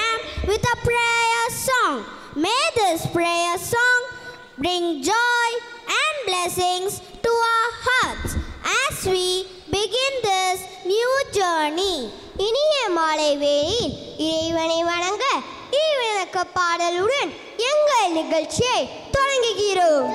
program with a prayer song. May this prayer song bring joy and blessings to our hearts as we begin this new journey. இனிய மாலை வேளையில் இறைவனை வணங்க இறைவனுக்கு பாடலுடன் எங்கள் நிகழ்ச்சியை தொடங்குகிறோம்.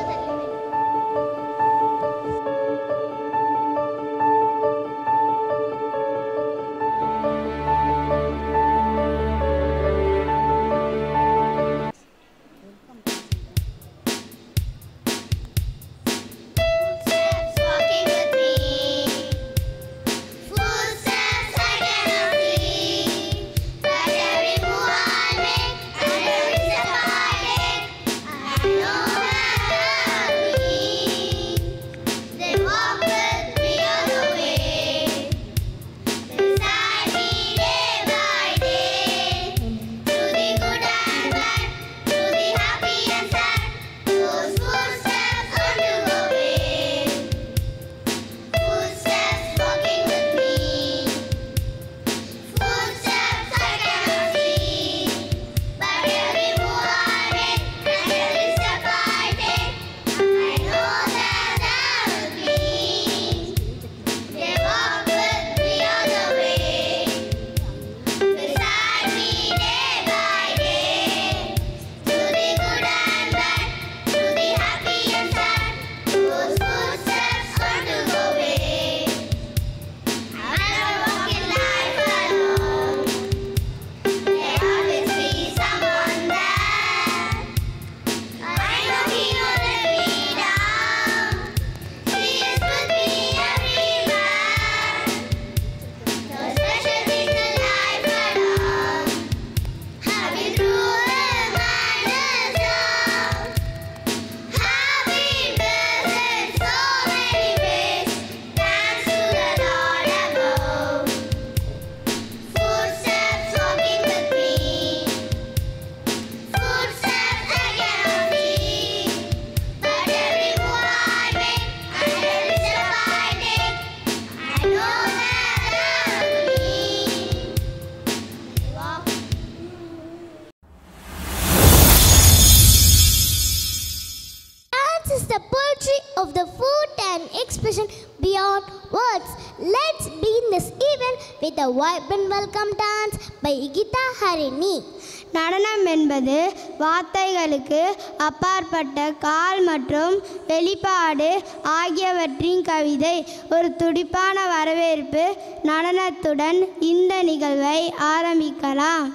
With a vibrant welcome dance by Geeta Harini. நடனம் என்பது வார்த்தைகளுக்கு அப்பாற்பட்ட கால் மற்றும் வெளிப்பாடு ஆகியவற்றின் கவிதை. ஒரு துடிப்பான வரவேற்பு நடனத்துடன் இந்த நிகழ்வை ஆரம்பிக்கலாம்.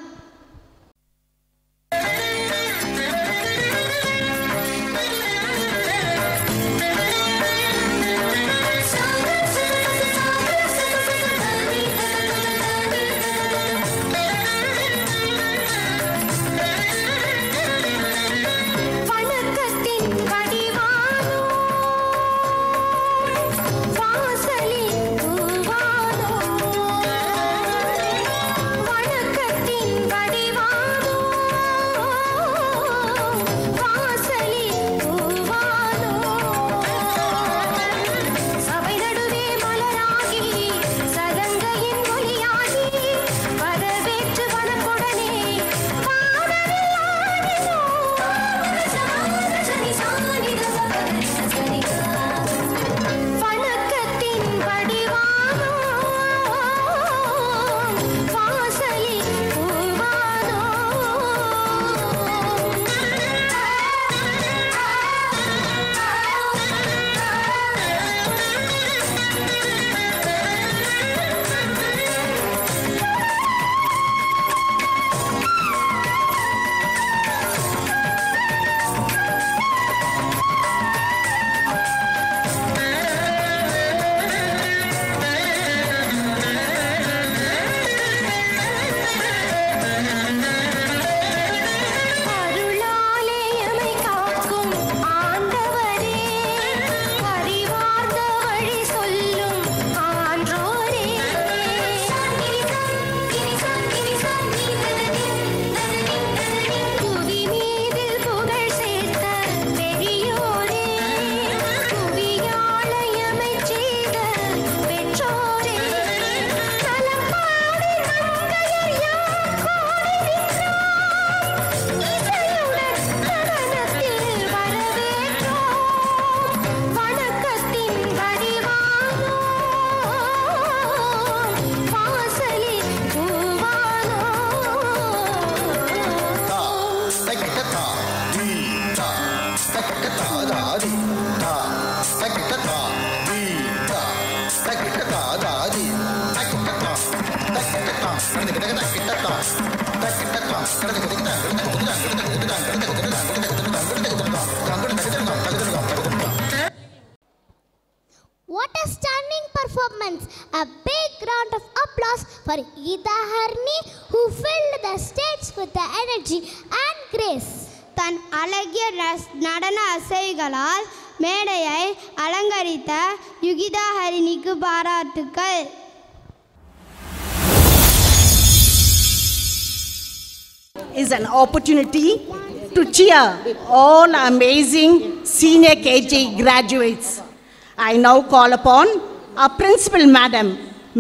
வணக்கத்தின் What a stunning performance! A big round of applause for Geeta Harini, who filled the stage with the energy and grace. தன் அழகிய நடன அசைவுகளால் மேடையை அலங்கரித்த யுகிதா ஹரிணிக்கு பாராட்டுக்கள். Is an opportunity to cheer all amazing senior KG graduates. I now call upon our principal madam,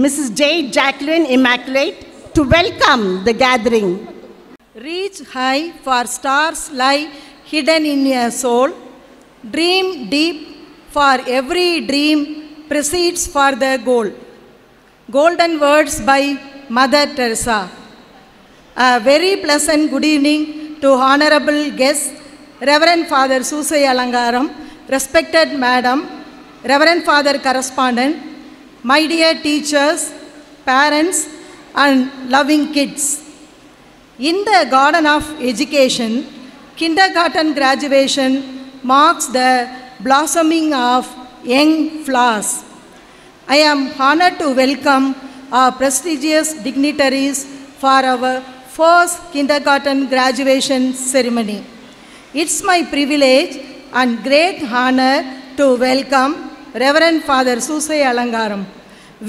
Mrs. J. Jacqueline Immaculate, to welcome the gathering. Reach high, for stars lie hidden in your soul. Dream deep, for every dream proceeds for the goal. Golden words by Mother Teresa. A very pleasant good evening to honorable guests, Reverend Father Susai Alangaram, respected Madam, Reverend Father Correspondent, my dear teachers, parents, and loving kids. In the garden of education, kindergarten graduation marks the blossoming of young flowers. I am honored to welcome our prestigious dignitaries for our first kindergarten graduation ceremony. It's my privilege and great honor to welcome Reverend Father Susai Alangaram.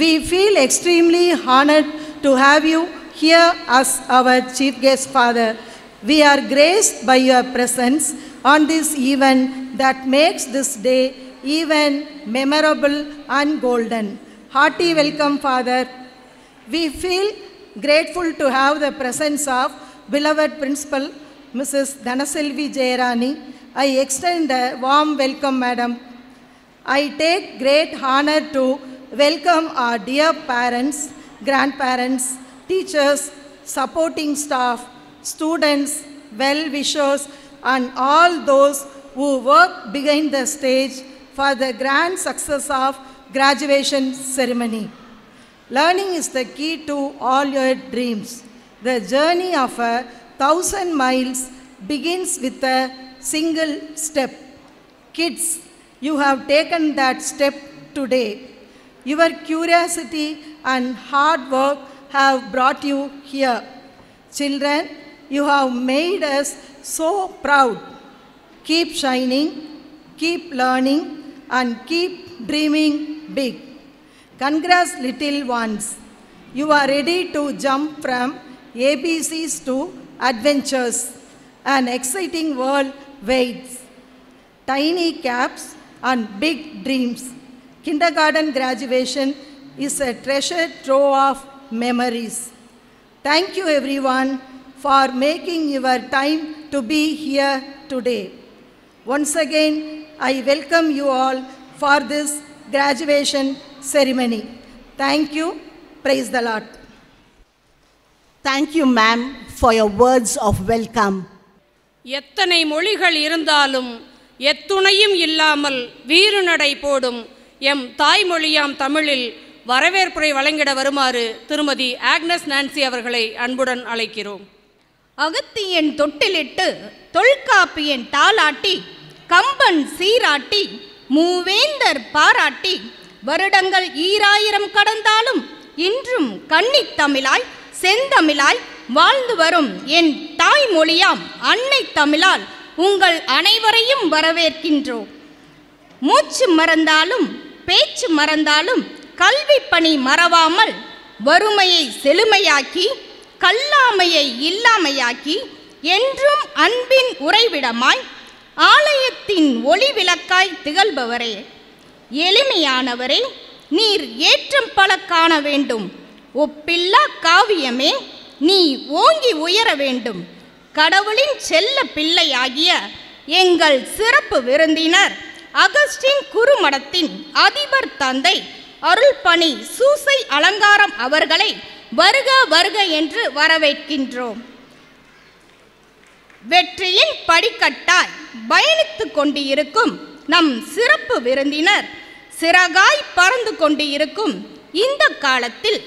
We feel extremely honored to have you here as our chief guest, Father. We are graced by your presence on this event that makes this day even memorable and golden. Hearty welcome, Father. We feel grateful to have the presence of beloved Principal Mrs. Dhanaselvi Jayarani. I extend a warm welcome, Madam. I take great honor to welcome our dear parents, grandparents, teachers, supporting staff, students, well-wishers, and all those who work behind the stage for the grand success of graduation ceremony. Learning is the key to all your dreams. The journey of 1,000 miles begins with a single step. Kids, you have taken that step today. Your curiosity and hard work have brought you here. Children, you have made us so proud. Keep shining, keep learning, and keep dreaming big. Congrats, little ones. You are ready to jump from ABCs to adventures. An exciting world waits. Tiny caps and big dreams. Kindergarten graduation is a treasure trove of memories. Thank you, everyone, for making your time to be here today. Once again, I welcome you all for this graduation ceremony. Thank you. Praise the Lord. Thank you, ma'am, for your words of welcome. எத்தனை மொழிகள் இருந்தாலும் எத்துணையும் இல்லாமல் வீறுநடை போடும் M தாய்மொழியாம் தமிழில் வரவேற்புரை வழங்கிட வருமாறு திருமதி ஆக்னஸ் நான்சி அவர்களை அன்புடன் அழைக்கிறோம். அகத்தியன் தொட்டிலிட்டு தொல்காப்பியன் தாலாட்டி கம்பன் சீராட்டி மூவேந்தர் பாராட்டி வருடங்கள் 2000 கடந்தாலும் இன்றும் கன்னித் தமிழாய் செந்தமிழாய் வாழ்ந்து வரும் என் தாய்மொழியாம் அன்னை தமிழால் உங்கள் அனைவரையும் வரவேற்கின்றோம். மூச்சு மறந்தாலும் பேச்சு மறந்தாலும் கல்வி பணி மறவாமல் வறுமையை செழுமையாக்கி கல்லாமையை இல்லாமையாக்கி என்றும் அன்பின் உறைவிடமாய் ஆலயத்தின் ஒளி விளக்காய் திகழ்பவரே, எளிமையானவரே, நீர் ஏற்றம் பல காண வேண்டும். ஒப்பில்லா காவியமே, நீ ஓங்கி உயர வேண்டும். கடவுளின் செல்ல பிள்ளையாகிய எங்கள் சிறப்பு விருந்தினர் அகஸ்டின் குறுமடத்தின் அதிபர் தந்தை அருள்பணி சூசை அலங்காரம் அவர்களை வருக வருக என்று வரவேற்கின்றோம். வெற்றியின் படிக்கட்டாய் பயணித்துக் கொண்டு இருக்கும் நம் சிறப்பு விருந்தினர் சிறகாய் பறந்து கொண்டு இருக்கும் இந்த காலத்தில்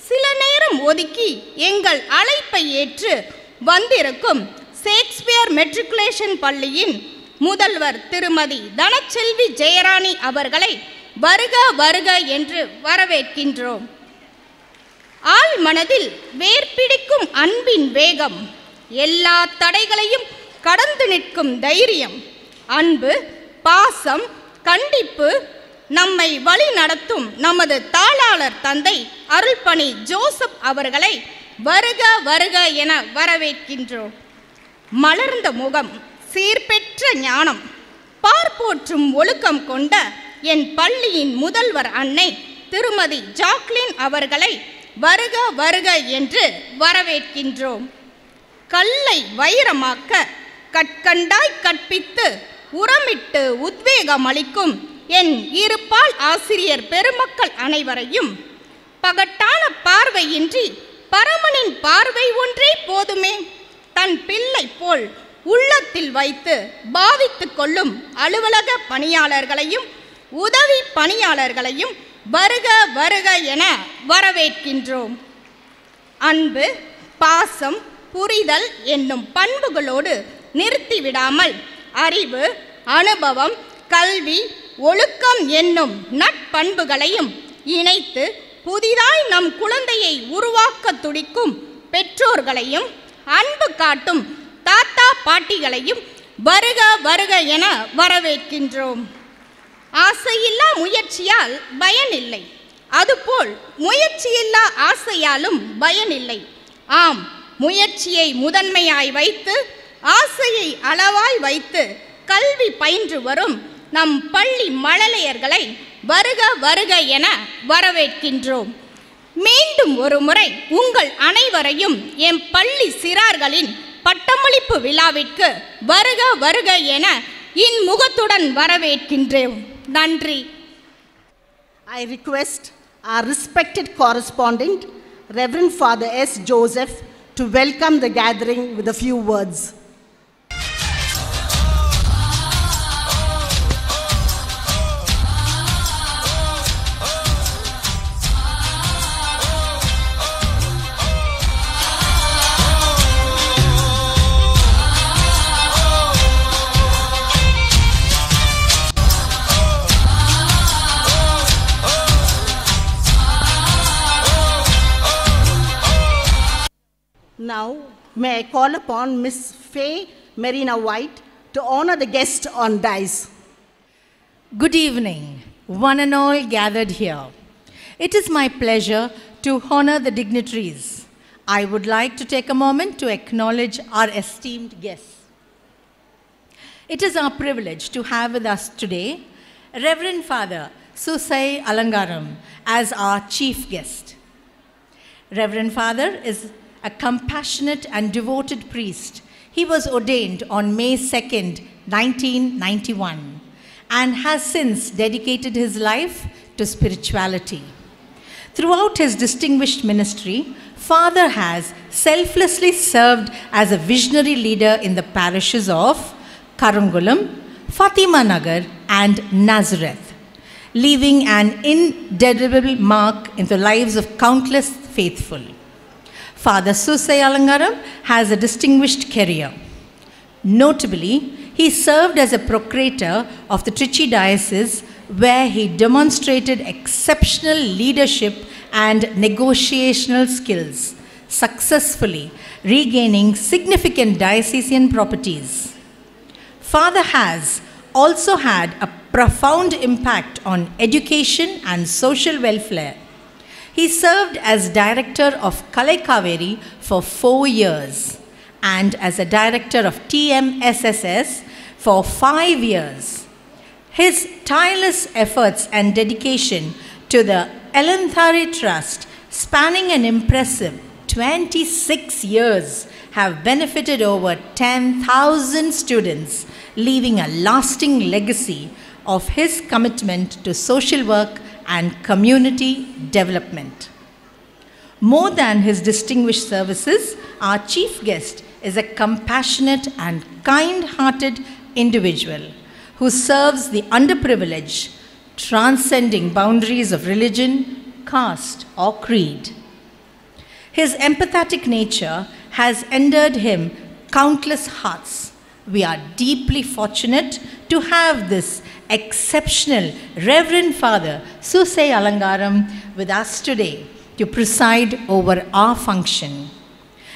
சில நேரம் ஒதுக்கி எங்கள் அழைப்பை ஏற்று வந்திருக்கும் ஷேக்ஸ்பியர் மெட்ரிகுலேஷன் பள்ளியின் முதல்வர் திருமதி தனச்செல்வி ஜெயராணி அவர்களை வருக வருக என்று வரவேற்கின்றோம். ஆள் மனதில் வேர்பிடிக்கும் அன்பின் வேகம், எல்லா தடைகளையும் கடந்து நிற்கும் தைரியம், அன்பு, பாசம், கண்டிப்பு, நம்மை வழி நடத்தும் நமது தாளாளர் தந்தை அருள்பணி ஜோசப் அவர்களை வருக வருக என வரவேற்கின்றோம். மலர்ந்த முகம், சீர்பெற்ற ஞானம், பார்ப்போற்றும் ஒழுக்கம் கொண்ட என் பள்ளியின் முதல்வர் அன்னை திருமதி ஜாக்லின் அவர்களை வருக வருக என்று வரவேற்கின்றோம். கல்லை வைரமாக்க கற்கண்டாய் கற்பித்து உரமிட்டு உத்வேகம் அளிக்கும் என் இருபால் ஆசிரியர் பெருமக்கள் அனைவரையும் பகட்டான பார்வையின்றி பரமனின் பார்வை ஒன்றே போதுமே தன் பிள்ளை போல் உள்ளத்தில் வைத்து பாவித்து கொள்ளும் அலுவலக பணியாளர்களையும் உதவி பணியாளர்களையும் வருக வருக என வரவேற்கின்றோம். அன்பு, பாசம், புரிதல் என்னும் பண்புகளோடு நிறுத்திவிடாமல் அறிவு, அனுபவம், கல்வி, ஒழுக்கம் என்னும் நட்பண்புகளையும் இணைத்து புதிதாய் நம் குழந்தையை உருவாக்க துடிக்கும் பெற்றோர்களையும் அன்பு காட்டும் தாத்தா பாட்டிகளையும் வருக வருக என வரவேற்கின்றோம். ஆசையில்லா முயற்சியால் பயனில்லை, அதுபோல் முயற்சியில்லா ஆசையாலும் பயனில்லை. ஆம், முயற்சியை முதன்மையாய் வைத்து ஆசையை அளவாய் வைத்து கல்வி பயின்று வரும் நம் பள்ளி மழலையர்களை வருக வருக என வரவேற்கின்றோம். மீண்டும் ஒரு முறை உங்கள் அனைவரையும் எம் பள்ளி சிறார்களின் பட்டமளிப்பு விழாவிற்கு வருக வருக என இன்முகத்துடன் வரவேற்கின்றோம். நன்றி. I request our respected correspondent, Reverend Father S. Joseph, to welcome the gathering with a few words. Now, may I call upon Miss Faye Marina White to honor the guest on dais. Good evening, one and all gathered here. It is my pleasure to honor the dignitaries. I would like to take a moment to acknowledge our esteemed guests. It is our privilege to have with us today Reverend Father Susai Alangaram as our chief guest. Reverend Father is a compassionate and devoted priest. He was ordained on May 2nd, 1991, and has since dedicated his life to spirituality. Throughout his distinguished ministry, Father has selflessly served as a visionary leader in the parishes of Karangulam, Fatima Nagar, and Nazareth, leaving an indelible mark in the lives of countless faithful. Father Susai Alangaram has a distinguished career. Notably, he served as a procurator of the Trichy Diocese, where he demonstrated exceptional leadership and negotiational skills, successfully regaining significant diocesan properties. Father has also had a profound impact on education and social welfare. He served as director of Kalai Kaveri for 4 years and as a director of TMSSS for 5 years. His tireless efforts and dedication to the Elanthari Trust, spanning an impressive 26 years, have benefited over 10,000 students, leaving a lasting legacy of his commitment to social work and community development. More than his distinguished services, our chief guest is a compassionate and kind-hearted individual who serves the underprivileged, transcending boundaries of religion, caste, or creed. His empathetic nature has endeared him countless hearts. We are deeply fortunate to have this exceptional Reverend Father Susai Alangaram with us today to preside over our function.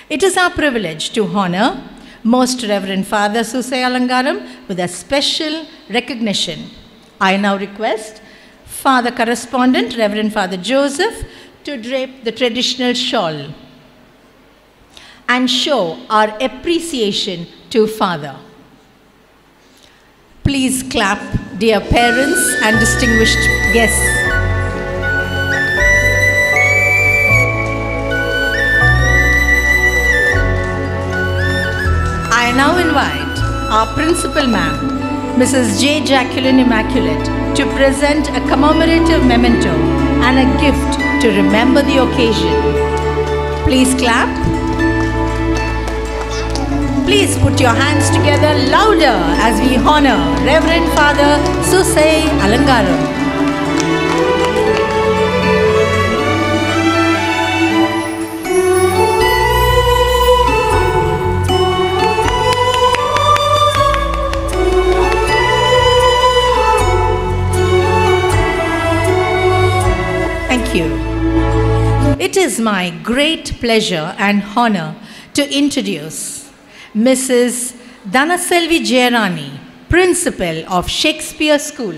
It is our privilege to honor Most Reverend Father Susai Alangaram with a special recognition. I now request Father Correspondent Reverend Father Joseph to drape the traditional shawl and show our appreciation to Father. Please clap, dear parents and distinguished guests. I now invite our Principal Ma'am, Mrs. J. Jacqueline Immaculate, to present a commemorative memento and a gift to remember the occasion. Please clap. Please put your hands together louder as we honor Reverend Father Susai Alangaram. Thank you. It is my great pleasure and honor to introduce Mrs. Dhanaselvi Jayarani, Principal of Shakespeare School.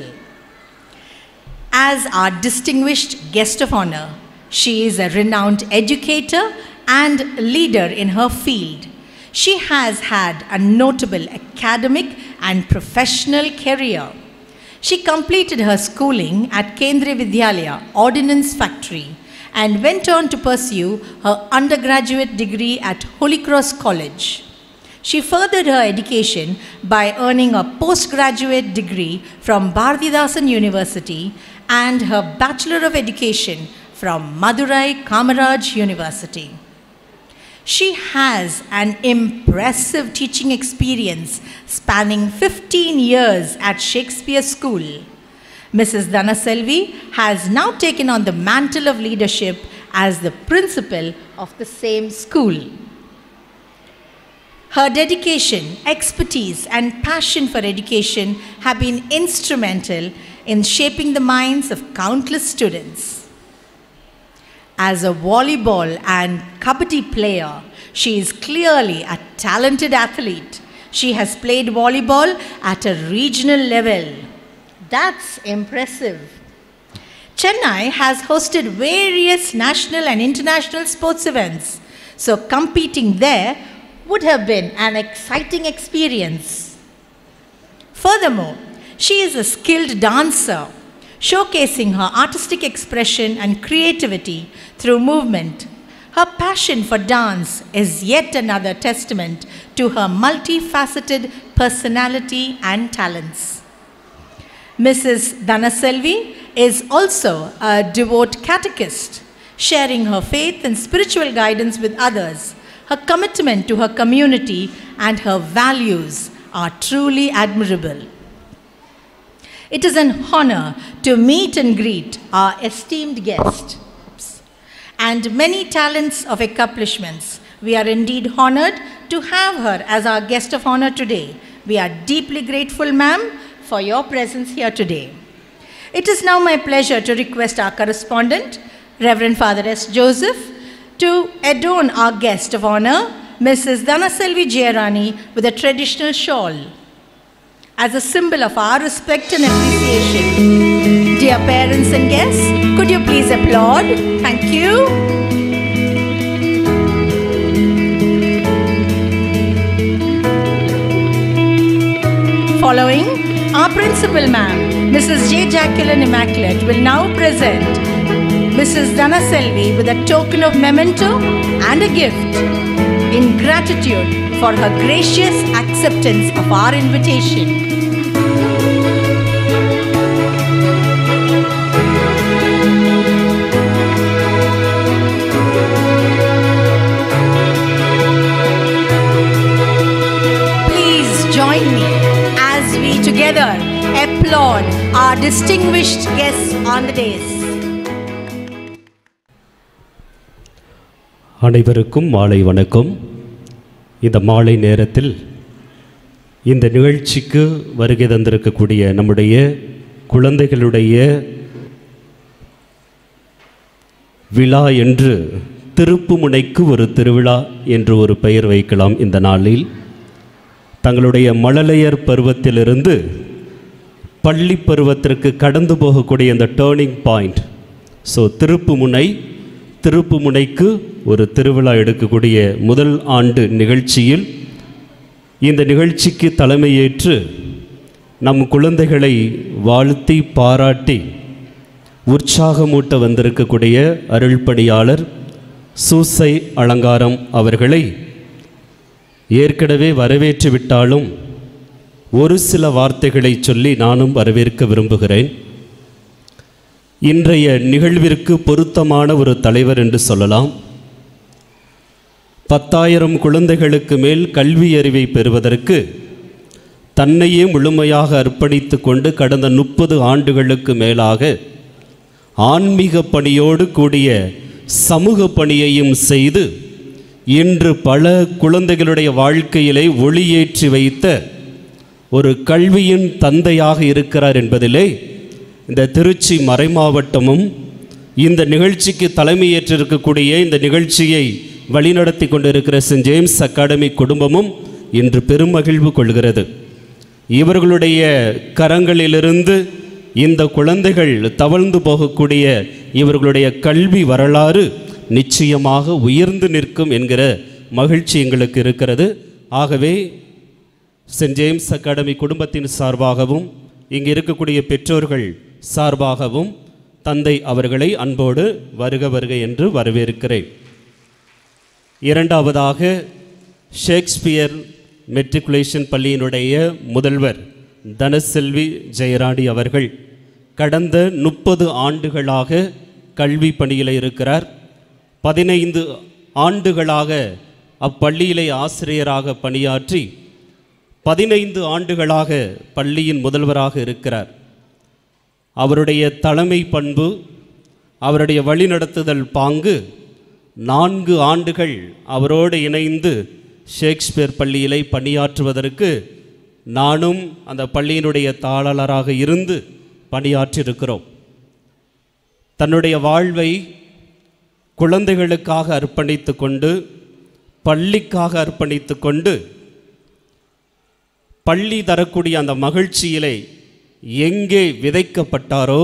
As our distinguished guest of honor, she is a renowned educator and leader in her field. She has had a notable academic and professional career. She completed her schooling at Kendriya Vidyalaya Ordnance Factory and went on to pursue her undergraduate degree at Holy Cross College. She furthered her education by earning a postgraduate degree from Bharathidasan University and her Bachelor of Education from Madurai Kamaraj University. She has an impressive teaching experience spanning 15 years at Shakespeare School. Mrs. Dhanaselvi has now taken on the mantle of leadership as the principal of the same school. Her dedication, expertise, and passion for education have been instrumental in shaping the minds of countless students. As a volleyball and kabaddi player, she is clearly a talented athlete. She has played volleyball at a regional level. That's impressive. Chennai has hosted various national and international sports events, so competing there would have been an exciting experience. Furthermore, she is a skilled dancer, showcasing her artistic expression and creativity through movement. Her passion for dance is yet another testament to her multifaceted personality and talents. Mrs. Dhanaselvi is also a devout catechist, sharing her faith and spiritual guidance with others. Her commitment to her community and her values are truly admirable. It is an honor to meet and greet our esteemed guest and many talents of accomplishments. We are indeed honored to have her as our guest of honor today. We are deeply grateful, ma'am, for your presence here today. It is now my pleasure to request our correspondent, Reverend Father S. Joseph, to adorn our guest of honor, Mrs. Dhanaselvi Jayarani, with a traditional shawl. As a symbol of our respect and appreciation, dear parents and guests, could you please applaud? Thank you. Following, our principal ma'am, Mrs. J. Jacqueline Immaculate, will now present Mrs. Dhanaselvi with a token of memento and a gift in gratitude for her gracious acceptance of our invitation. Please join me as we together applaud our distinguished guests on the dais. அனைவருக்கும் மாலை வணக்கம். இந்த மாலை நேரத்தில் இந்த நிகழ்ச்சிக்கு வருகை தந்திருக்கக்கூடிய நம்முடைய குழந்தைகளுடைய விழா என்று திருப்புமுனைக்கு ஒரு திருவிழா என்று ஒரு பெயர் வைக்கலாம். இந்த நாளில் தங்களுடைய மழலையர் பருவத்திலிருந்து பள்ளி பருவத்திற்கு கடந்து போகக்கூடிய இந்த டேர்னிங் பாயிண்ட். ஸோ திருப்புமுனைக்கு ஒரு திருவிழா எடுக்கக்கூடிய முதல் ஆண்டு நிகழ்ச்சியில் இந்த நிகழ்ச்சிக்கு தலைமையேற்று நம் குழந்தைகளை வாழ்த்தி பாராட்டி உற்சாகமூட்ட வந்திருக்கக்கூடிய அருள்பணியாளர் சூசை அலங்காரம் அவர்களை ஏற்கனவே வரவேற்று விட்டாலும் ஒரு சில வார்த்தைகளை சொல்லி நானும் வரவேற்க விரும்புகிறேன். இன்றைய நிகழ்விற்கு பொருத்தமான ஒரு தலைவர் என்று சொல்லலாம். 10,000 குழந்தைகளுக்கு மேல் கல்வி அறிவை பெறுவதற்கு தன்னையே முழுமையாக அர்ப்பணித்து கொண்டு கடந்த 30 ஆண்டுகளுக்கு மேலாக ஆன்மீக பணியோடு கூடிய சமூக பணியையும் செய்து இன்று பல குழந்தைகளுடைய வாழ்க்கையிலே ஒளியேற்றி வைத்த ஒரு கல்வியின் தந்தையாக இருக்கிறார் என்பதிலே இந்த திருச்சி மறைமாவட்டமும் இந்த நிகழ்ச்சிக்கு தலைமையேற்றிருக்கக்கூடிய இந்த நிகழ்ச்சியை வழிநடத்தி கொண்டிருக்கிற சென்ட் ஜேம்ஸ் அகாடமி குடும்பமும் இன்று பெருமகிழ்வு கொள்கிறது. இவர்களுடைய கரங்களிலிருந்து இந்த குழந்தைகள் தவழ்ந்து போகக்கூடிய இவர்களுடைய கல்வி வரலாறு நிச்சயமாக உயர்ந்து நிற்கும் என்கிற மகிழ்ச்சி எங்களுக்கு இருக்கிறது. ஆகவே சென்ட் ஜேம்ஸ் அகாடமி குடும்பத்தின் சார்பாகவும் இங்கே இருக்கக்கூடிய பெற்றோர்கள் சார்பாகவும் தந்தை அவர்களை அன்போடு வருக வருக என்று வரவேற்கிறேன். இரண்டாவதாக ஷேக்ஸ்பியர் மெட்ரிகுலேஷன் பள்ளியினுடைய முதல்வர் தனசெல்வி ஜெயராணி அவர்கள் கடந்த 30 ஆண்டுகளாக கல்வி பணியில் இருக்கிறார். 15 ஆண்டுகளாக அப்பள்ளியிலே ஆசிரியராக பணியாற்றி 15 ஆண்டுகளாக பள்ளியின் முதல்வராக இருக்கிறார். அவருடைய தலைமை பண்பு, அவருடைய வழிநடத்துதல் பாங்கு 4 ஆண்டுகள் அவரோடு இணைந்து ஷேக்ஸ்பியர் பள்ளியிலே பணியாற்றுவதற்கு நானும் அந்த பள்ளியினுடைய தாளராக இருந்து பணியாற்றியிருக்கிறோம். தன்னுடைய வாழ்வை குழந்தைகளுக்காக அர்ப்பணித்து கொண்டு, பள்ளிக்காக அர்ப்பணித்து கொண்டு, பள்ளி தரக்கூடிய அந்த மகிழ்ச்சியிலே எங்கே விதைக்கப்பட்டாரோ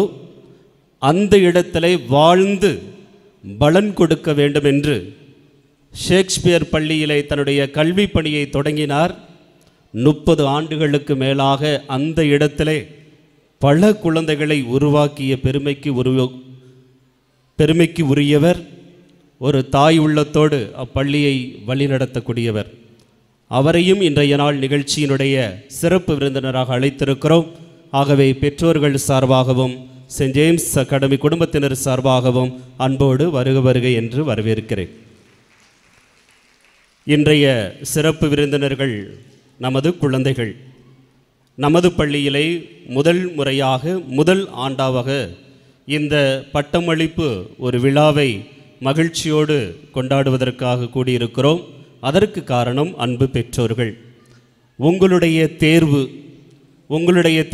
அந்த இடத்திலே வாழ்ந்து பலன் கொடுக்க வேண்டும் என்று ஷேக்ஸ்பியர் பள்ளியிலே தன்னுடைய கல்வி பணியை தொடங்கினார். 30 ஆண்டுகளுக்கு மேலாக அந்த இடத்திலே பல குழந்தைகளை உருவாக்கிய பெருமைக்கு உரியவர். ஒரு தாய் உள்ளத்தோடு அப்பள்ளியை வழிநடத்தக்கூடியவர். அவரையும் இன்றைய நாள் நிகழ்ச்சியினுடைய சிறப்பு விருந்தினராக அழைத்திருக்கிறோம். ஆகவே பெற்றோர்கள் சார்பாகவும் சென்ட் ஜேம்ஸ் அகாடமி குடும்பத்தினர் சார்பாகவும் அன்போடு வருக வருக என்று வரவேற்கிறேன். இன்றைய சிறப்பு விருந்தினர்கள் நமது குழந்தைகள். நமது பள்ளியிலே முதல் முறையாக முதல் ஆண்டாக இந்த பட்டமளிப்பு ஒரு விழாவை மகிழ்ச்சியோடு கொண்டாடுவதற்காக கூடியிருக்கிறோம். அதற்கு காரணம் அன்பு பெற்றோர்கள். உங்களுடைய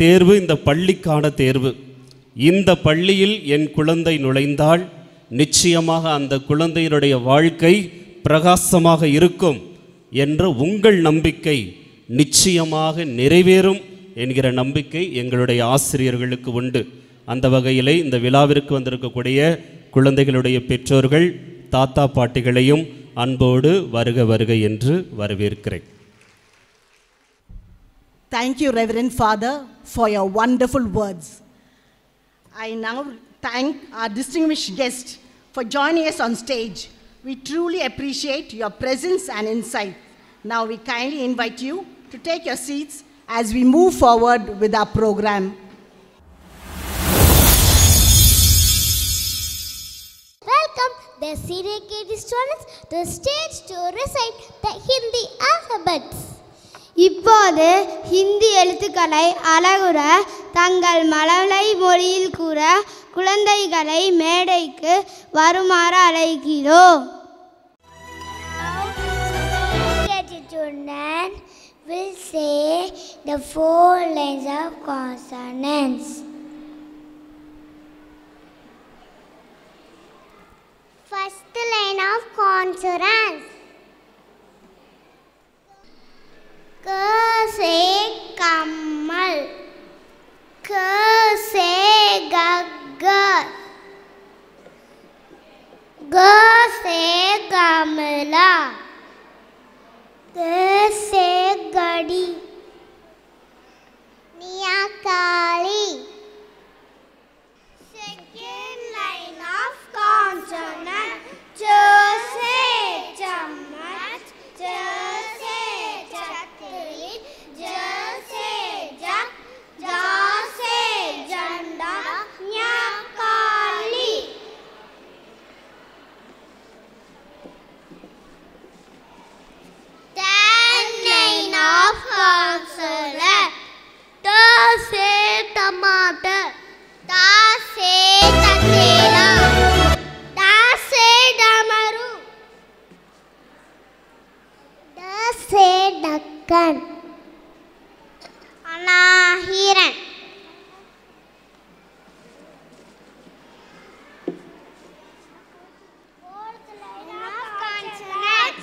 தேர்வு இந்த பள்ளிக்கான தேர்வு. இந்த பள்ளியில் என் குழந்தை நுழைந்தால் நிச்சயமாக அந்த குழந்தையினுடைய வாழ்க்கை பிரகாசமாக இருக்கும் என்ற உங்கள் நம்பிக்கை நிச்சயமாக நிறைவேறும் என்கிற நம்பிக்கை எங்களுடைய ஆசிரியர்களுக்கு உண்டு. அந்த வகையிலே இந்த விழாவிற்கு வந்திருக்கக்கூடிய குழந்தைகளுடைய பெற்றோர்கள் தாத்தா பாட்டிகளையும் அன்போடு வருக வருக என்று வரவேற்கிறேன். Thank you, Reverend Father, for your wonderful words. I now thank our distinguished guest for joining us on stage. We truly appreciate your presence and insight. Now we kindly invite you to take your seats as we move forward with our program. Welcome the senior KG students to the stage to recite the Hindi alphabets. இப்போது ஹிந்தி எழுத்துக்களை அழகுற தங்கள் மழலை மொழியில் கூற குழந்தைகளை மேடைக்கு வருமாறு அழைக்கிறோம். student will say the 4 lines of consonants. First line of consonants. K se kammal, K se gaggar, G se gamla, G se gadi, Niyakali. Second line of consonant. J se chamat, J se chakri, J se jak, Ja se janda, Nyakali. Third line of consonant. Ta se tomato, Ta se tatela, Da se damaru, Da se dakkan, Anahiran. Fourth line of consonant.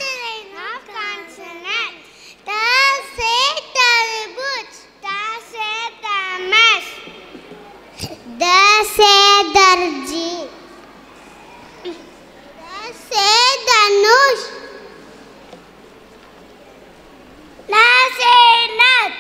Ta se tarbuj, Ta se tamas, Da se darji, Da se danush, La se nat.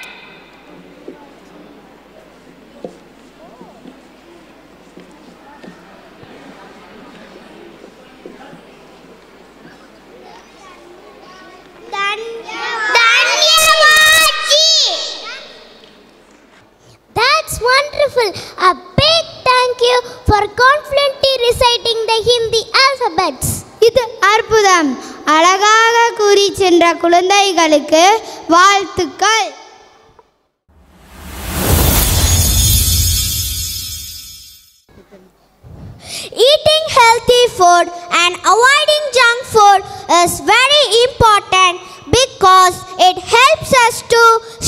That's wonderful. A big thank you for confidently reciting the Hindi alphabets. இது அற்புதம். அழகாக கூறி சென்ற குழந்தைகளுக்கு வாழ்த்துக்கள். Eating healthy food and avoiding junk food is very important because it helps us to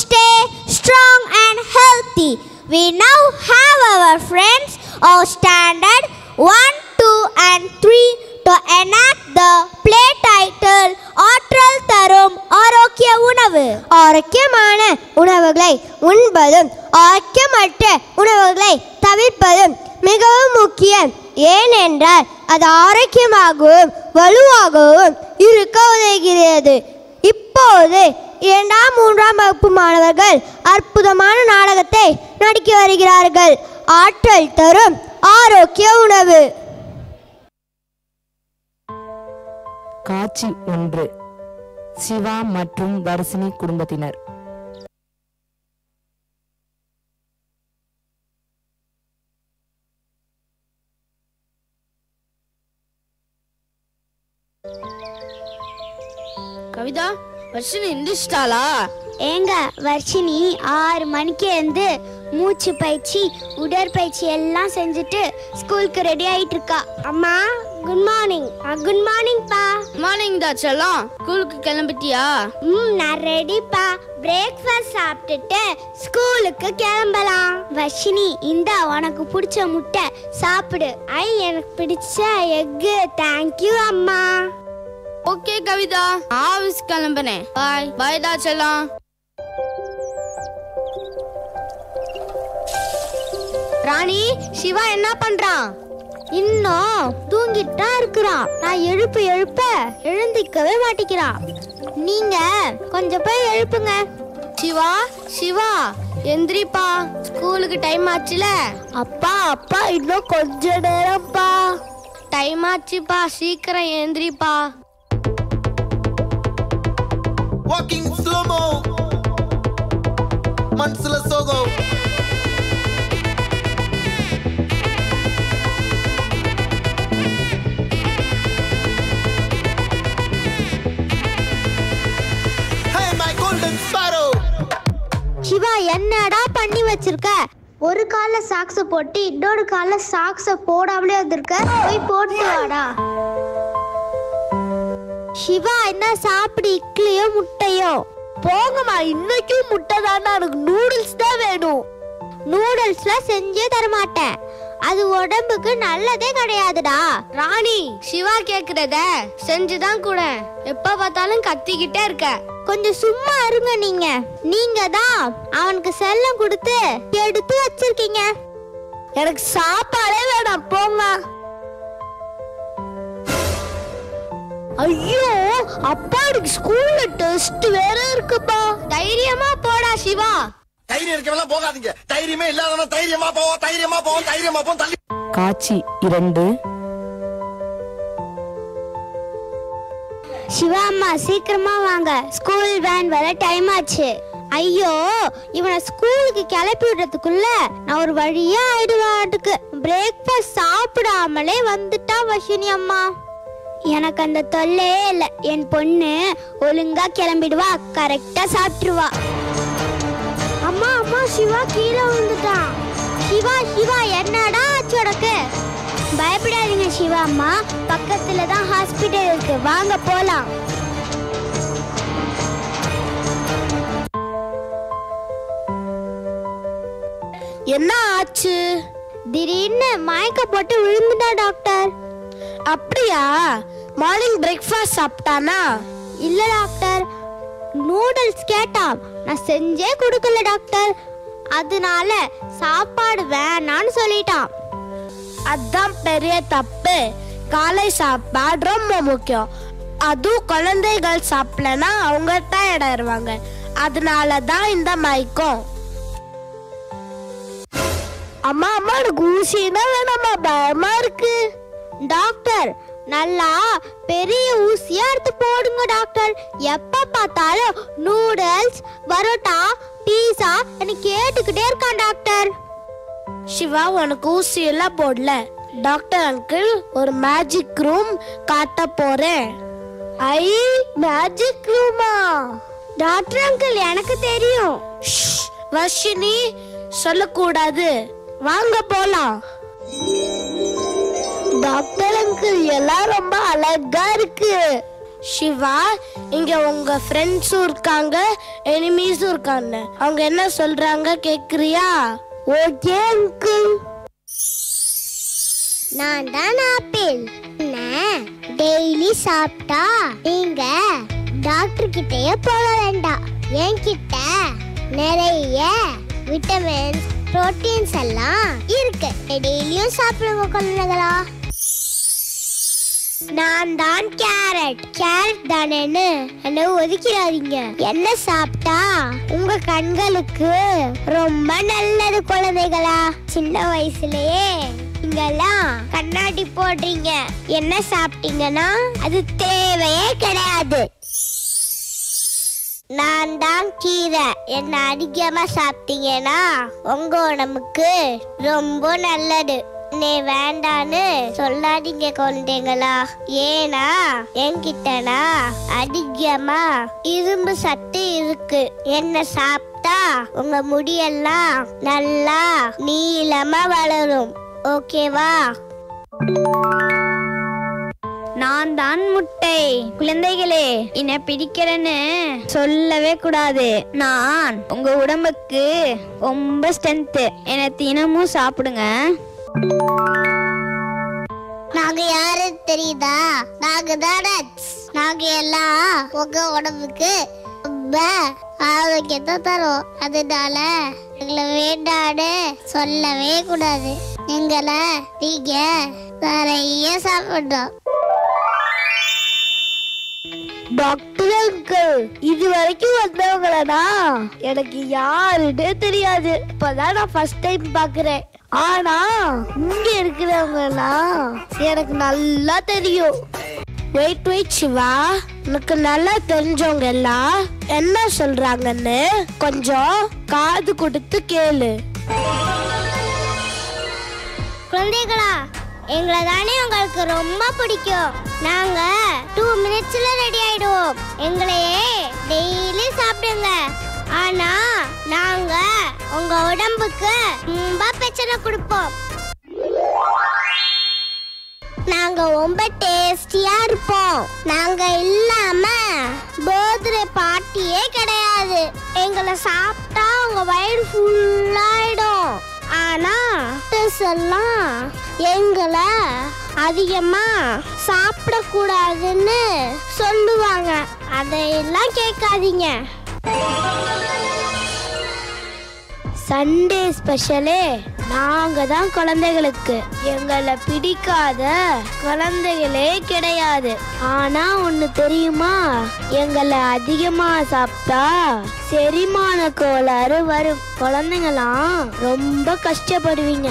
stay strong and healthy. We now have our friends of standard 1, 2 and 3 to enact the play title ஆற்றல் தரும் ஆரோக்கிய உணவு. ஆரோக்கியமான உணவுகளை உண்பதும் ஆரோக்கியமற்ற உணவுகளை தவிர்ப்பதும் மிகவும் முக்கியம். ஏனென்றால் அது ஆரோக்கியமாகவும் வலுவாகவும் இருக்க உதவுகிறது. இப்போது 2ஆம் 3ஆம் வகுப்பு மாணவர்கள் அற்புதமான நாடகத்தை நடிக்க வருகிறார்கள். ஆற்றல் தரும் ஆரோக்கிய உணவு. காட்சி 1. சிவா மற்றும் வர்ஷினி குடும்பத்தினர். கவிதா, வர்ஷினி எந்திரிச்சிட்டாளா? ஏங்க, வர்ஷினி 6 மணிக்கு எழுந்து மூச்சு பயிற்சி உடற்பயிற்சி எல்லாம் செஞ்சுட்டு ஸ்கூலுக்கு ரெடி ஆயிட்டு இருக்கா. அம்மா குட் மார்னிங். குட் மார்னிங் பா. மார்னிங் தான் செல்லம். ஸ்கூலுக்கு கிளம்பிட்டியா? நான் ரெடிப்பா. பிரேக்ஃபாஸ்ட் சாப்பிட்டுட்டு ஸ்கூலுக்கு கிளம்பலாம். வர்ஷினி, இந்தா உனக்கு பிடிச்ச முட்டை சாப்பிடு. எனக்கு பிடிச்ச எக்கு. தேங்க்யூ அம்மா. ஓகே கவிதா, ஆபீஸ் கிளம்புனேன். பாய். பாய் தான் செல்லம். ராணி, சிவா என்ன பண்றான்? இன்னும் தூங்கிட்டா இருக்கிறான். நான் எழுப்ப எழுந்திக்கவே மாட்டேங்கிறான். நீங்க கொஞ்சம் போய் எழுப்புங்க. சிவா, சிவா எந்திரிப்பா, ஸ்கூலுக்கு டைம் ஆச்சுல. அப்பா இன்னும் கொஞ்ச நேரம்ப்பா. டைம் ஆச்சுப்பா, சீக்கிரம் எந்திரிப்பா. Walking slow-mo, Mansula Sogo. Hey, my golden sparrow. Siva, என்னடா பண்ணி வச்சிருக்க? ஒரு கால சாக்ஸ போட்டு இன்னொரு கால சாக்ஸ போடாமலே வந்திருக்க. போய் போட்டு வாடா. சிவா, என்ன சாப்பிடு? இட்லியோ முட்டையோ? போங்கம்மா, இன்னைக்கும் முட்டை தானே, எனக்கு நூடுல்ஸ் தான் வேணும். நூடுல்ஸ்லாம் செஞ்சே தர மாட்டேன், அது உடம்புக்கு நல்லதே கிடையாதுடா. ராணி, சிவா கேக்குறத செஞ்சுதான் கூட. எப்ப பார்த்தாலும் கத்திக்கிட்டே இருக்க. கொஞ்சம் சும்மா இருங்க. நீங்க தான் அவனுக்கு செல்லம் கொடுத்து எடுத்து வச்சிருக்கீங்க. எனக்கு சாப்பாடே வேணாம், போங்க. ஐயோ அப்பா, எனக்கு ஸ்கூல்ல டெஸ்ட் வேற இருக்குப்பா. தைரியமா போடா சிவா. தைரியம் இருக்கவெல்லாம் போகாதீங்க. தைரியமே இல்லாதவன தைரியமா போவோம், தைரியமா போவோம், தைரியமா போவோம். தள்ளி காட்சி 2. சிவா அம்மா, சீக்கிரமா வாங்க, ஸ்கூல் வேன் வர டைம் ஆச்சு. ஐயோ, இவனை ஸ்கூலுக்கு கிளப்பி விடுறதுக்குள்ள நான் ஒரு வழியா ஆயிடுவாட்டுக்கு. பிரேக்ஃபாஸ்ட் சாப்பிடாமலே வந்துட்டா வர்ஷினி அம்மா. எனக்கு அந்த தொல்லையே இல்லை. என் பொண்ணு ஒழுங்கா கிளம்பிடுவா, கரெக்டா சாப்பிட்டுருவா. அம்மா அம்மா, சிவா கீழே விழுந்துட்டான். சிவா என்னடா ஆச்சு உனக்கு? பயப்படாதீங்க சிவா அம்மா, பக்கத்துல தான் ஹாஸ்பிட்டல் இருக்கு, வாங்க போலாம். என்ன ஆச்சு? திடீர்னு மயக்க போட்டு விழுந்துட்டா டாக்டர். அப்படியா? மார்னிங் பிரேக்ஃபாஸ்ட் சாப்பிட்டானா? இல்ல டாக்டர், நூடுல்ஸ் கேட்டான், நான் செஞ்சே கொடுக்கல டாக்டர், அதனால சாப்பாடு வேணான்னு சொல்லிட்டான். அதான் பெரிய தப்பு. காலை சாப்பாடு ரொம்ப முக்கியம். அதுவும் குழந்தைகள் சாப்பிடலன்னா அவங்க டயர்ட் ஆயிடுவாங்க. அதனால தான் இந்த மயக்கம். அம்மா எனக்கு ஊசினா வேணாமா, பயமா இருக்கு. டாக்டர், நல்லா பெரிய ஊசியா எடுத்து போடுங்க டாக்டர். எப்ப பார்த்தாலும் நூடுல்ஸ், பரோட்டா, பீஸா கேட்டுக்கிட்டே இருக்கான் டாக்டர். சிவா, உனக்கு ஊசி எல்லாம் போடல. டாக்டர் அங்கிள் ஒரு மேஜிக் ரூம் காட்ட போறேன். ஐ, மேஜிக் ரூமா? டாக்டர் அங்கிள், எனக்கு தெரியும். வர்ஷினி, சொல்லக்கூடாது, வாங்க போலாம். டாக்டர் அங்கிள், எல்லாம் ரொம்ப அழகா இருக்கு. சிவா, இங்க உங்க ஃப்ரெண்ட்ஸும் இருக்காங்க, எனிமீஸும் இருக்காங்க. அவங்க என்ன சொல்றாங்க கேக்குறியா? Okay uncle. நான் தான் ஆப்பிள். டெய்லி சாப்பிட்டா நீங்க டாக்டர் கிட்டயே போக வேண்டாம். என்கிட்ட நிறைய விட்டமின்ஸ், புரோட்டீன்ஸ் எல்லாம் இருக்கு. டெய்லியும் சாப்பிடுங்க குழந்தைகளா. நான் தான் கேரட் தானேன்னு என்ன ஒதுக்கிறாதீங்க. என்ன சாப்பிட்டா உங்க கண்களுக்கு ரொம்ப நல்லது குழந்தைகளா. சின்ன வயசுலயே நீங்கெல்லாம் கண்ணாடி போடுறீங்க. என்ன சாப்பிட்டீங்கன்னா அது தேவையே கிடையாது. நான் தான் கீரை. என்ன அதிகமா சாப்பிட்டீங்கன்னா உங்க உடம்புக்கு ரொம்ப நல்லது. நீ வேண்டான்னு சொல்லாதீங்க குழந்தைங்களா. ஏன்னா என்கிட்டனா அதிகமா இரும்பு சத்து இருக்கு. என்ன சாப்பிட்டா உங்க முடியெல்லாம் நல்லா நீளமா வளரும். ஓகேவா? நான் தான் முட்டை. குழந்தைகளே, என்ன பிடிக்கிறேன்னு சொல்லவே கூடாது. நான் உங்க உடம்புக்கு ரொம்ப ஸ்ட்ரென்த். என்ன தினமும் சாப்பிடுங்க. நாங்க யாரு தெரியுதா? நாங்க தான் நட்ஸ். நாங்க எல்லாம் உங்க உடம்புக்கு ரொம்ப ஆரோக்கியத்தை தரும். அதனால எங்களை வேண்டான்னு சொல்லவே கூடாது. எங்களை நீங்க நிறைய சாப்பிடணும். டாக்டர் அங்கிள், இது வரைக்கும் வந்தவங்களா எனக்கு யாருன்னே தெரியாது. இப்பதான் நான் ஃபர்ஸ்ட் டைம் பாக்குறேன். ஆனா இங்க இருக்கிறவங்களா எனக்கு நல்லா தெரியும். வெயிட் சிவா, எனக்கு நல்லா தெரிஞ்சவங்க எல்லாம் என்ன சொல்றாங்கன்னு கொஞ்சம் காது கொடுத்து கேளு. குழந்தைகளா, எங்களை தானே உங்களுக்கு ரொம்ப பிடிக்கும். நாங்க 2 மினிட்ஸ்ல ரெடி ஆயிடுவோம். எங்களையே டெய்லி சாப்பிடுங்க. ஆனா நாங்க உங்க உடம்புக்கு ரொம்ப பிரச்சனை கொடுப்போம். நாங்க ரொம்ப டேஸ்டியா இருப்போம். நாங்க இல்லாம பர்த்டே பார்ட்டியே கிடையாது. எங்களை சாப்பிட்டா உங்க வயிறு ஃபுல்லாயிடும். ஆனா எல்லாம் எங்களை அதிகமா சாப்பிடக்கூடாதுன்னு சொல்லுவாங்க. அதையெல்லாம் கேட்காதீங்க. சண்டே ஸ்பெஷலே நாங்க தான் குழந்தைகளுக்கு. எங்களை பிடிக்காத குழந்தைகளே கிடையாது. ஆனா ஒண்ணு தெரியுமா, எங்களை அதிகமா சாப்பிட்டா செரிமான கோளாறு வரும். குழந்தைங்களாம் ரொம்ப கஷ்டப்படுவீங்க.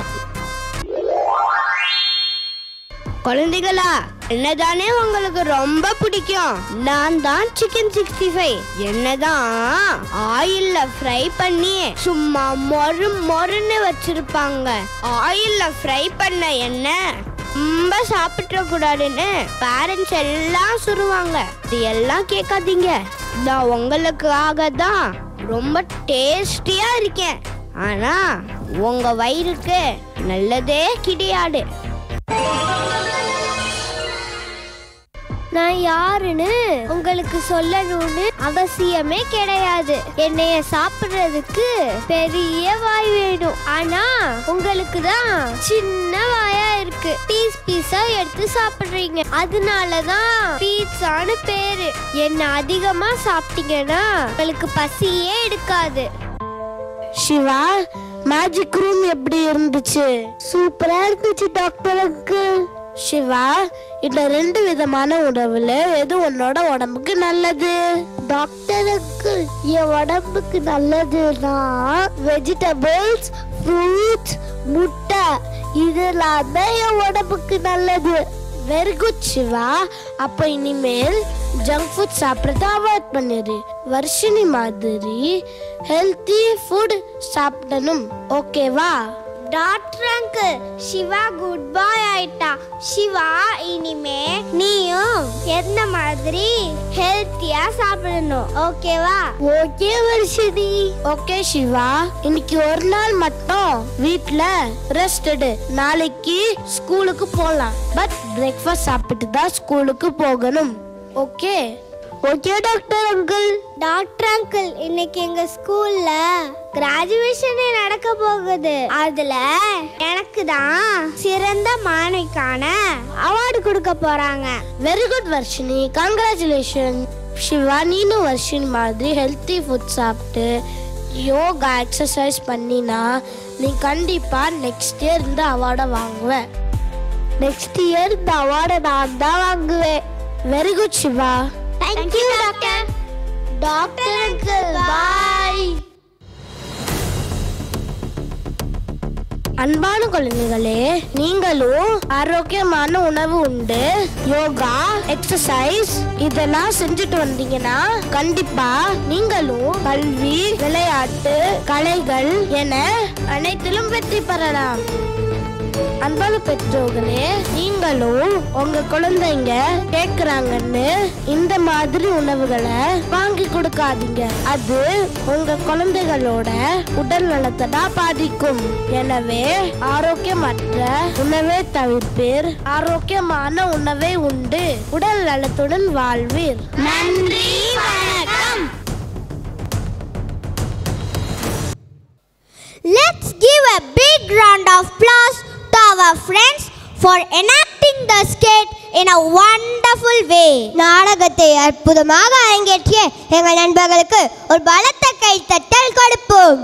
குழந்தைகளா, என்னதானே உங்களுக்கு ரொம்ப பிடிக்கும்? நான் தான் சிக்கன் 65. என்னதான் ஆயில்ல ஃப்ரை பண்ணி சும்மா மொறுன்னு வச்சிருப்பாங்க. ஆயில்ல ஃப்ரை பண்ண எண்ணெய் ரொம்ப சாப்பிட கூடாதுன்னு பேரண்ட்ஸ் எல்லாம் சொல்லுவாங்க. இது எல்லாம் கேட்காதீங்க. நான் உங்களுக்காக தான் ரொம்ப டேஸ்டியா இருக்கேன். ஆனா உங்க வயிறுக்கு நல்லதே கிடையாது. நான் யாருன்னு உங்களுக்கு சொல்லணும்னு அவசியமே கிடையாது. என்னைய சாப்பிடுறதுக்கு பெரிய வாய் வேணும். ஆனா உங்களுக்கு தான் சின்ன வாயா இருக்கு. பீஸா எடுத்து சாப்பிடுறீங்க. அதனாலதான் பீட்சான்னு பேரு. என்ன அதிகமா சாப்பிட்டீங்கன்னா உங்களுக்கு பசியே எடுக்காது. சிவா, மேஜிக் ரூம் எப்படி இருந்துச்சு? சூப்பரா இருந்துச்சு டாக்டர் அங்கிள். சிவா, இந்த 2 விதமான உணவுல எது உன்னோட உடம்புக்கு நல்லது? டாக்டர் அங்கிள், என் உடம்புக்கு நல்லதுன்னா வெஜிடபிள்ஸ், ஃப்ரூட்ஸ், முட்டை இதெல்லாம் தான் என் உடம்புக்கு நல்லது. Very good Shiva. அப்ப இனிமேல் ஜங்க் ஃபுட் சாப்பிட்றத அவாய்ட் பண்ணிடு. வர்ஷினி மாதிரி ஹெல்த்தி ஃபுட் சாப்பிடணும். ஓகேவா? டாக்டர் அங்கிள், சிவா குட் பாய் ஆயிட்டா. சிவா, இனிமே நீயும் என்ன மாதிரி ஹெல்த்தியா சாப்பிடணும். ஓகேவா? ஓகே வர்ஷினி. ஓகே சிவா, இன்னைக்கு ஒரு நாள் மட்டும் வீட்ல ரெஸ்ட் எடு. நாளைக்கு ஸ்கூலுக்கு போலாம். பட் பிரேக்ஃபாஸ்ட் சாப்பிட்டு தான் ஸ்கூலுக்கு போகணும். Okay? Okay doctor uncle. Doctor uncle, இன்னைக்கு எங்க ஸ்கூல்ல கிராஜுவேஷனே நடக்க போகுது. அதுல எனக்கு தான் சிறந்த மாணவிக்கான அவார்டு கொடுக்க போறாங்க. Very good Varshini, congratulation. Shiva, நீனும் வர்ஷினி மாதிரி ஹெல்த்தி ஃபுட் சாப்பிட்டு யோகா எக்ஸசைஸ் பண்ணினா நீ கண்டிப்பா நெக்ஸ்ட் இயர் இந்த அவார்டை வாங்குவ. நெக்ஸ்ட் இயர் இந்த அவார்டை நான் தான் வாங்குவேன். Very good Shiva. Thank you, Doctor. Doctor Uncle, bye. அன்பான குழந்தைகளே, நீங்களும் ஆரோக்கியமான உணவு உண்டு, யோகா, எக்ஸசைஸ் இதெல்லாம் செஞ்சுட்டு வந்தீங்கன்னா கண்டிப்பா நீங்களும் கல்வி, விளையாட்டு, கலைகள் என அனைத்திலும் வெற்றி பெறலாம். அன்பான பெற்றோர்களே, நீங்களும் உங்க குழந்தைங்க கேக்குறாங்கன்னு இந்த மாதிரி உணவுகளை வாங்கி கொடுக்காதீங்க. அது உங்க குழந்தைகளோட உடல் நலத்தை தான் பாதிக்கும். எனவே ஆரோக்கியமற்ற உணவை தவிர்ப்பீர், ஆரோக்கியமான உணவை உண்டு உடல் நலத்துடன் வாழ்வீர். நன்றி, வணக்கம். Let's give a big round of applause to our friends for enacting the skit in a wonderful way. நாடகத்தை அற்புதமாக அரங்கேற்றிய எங்கள் நண்பர்களுக்கு ஒரு பலத்த கைத்தட்டல் கொடுப்போம்.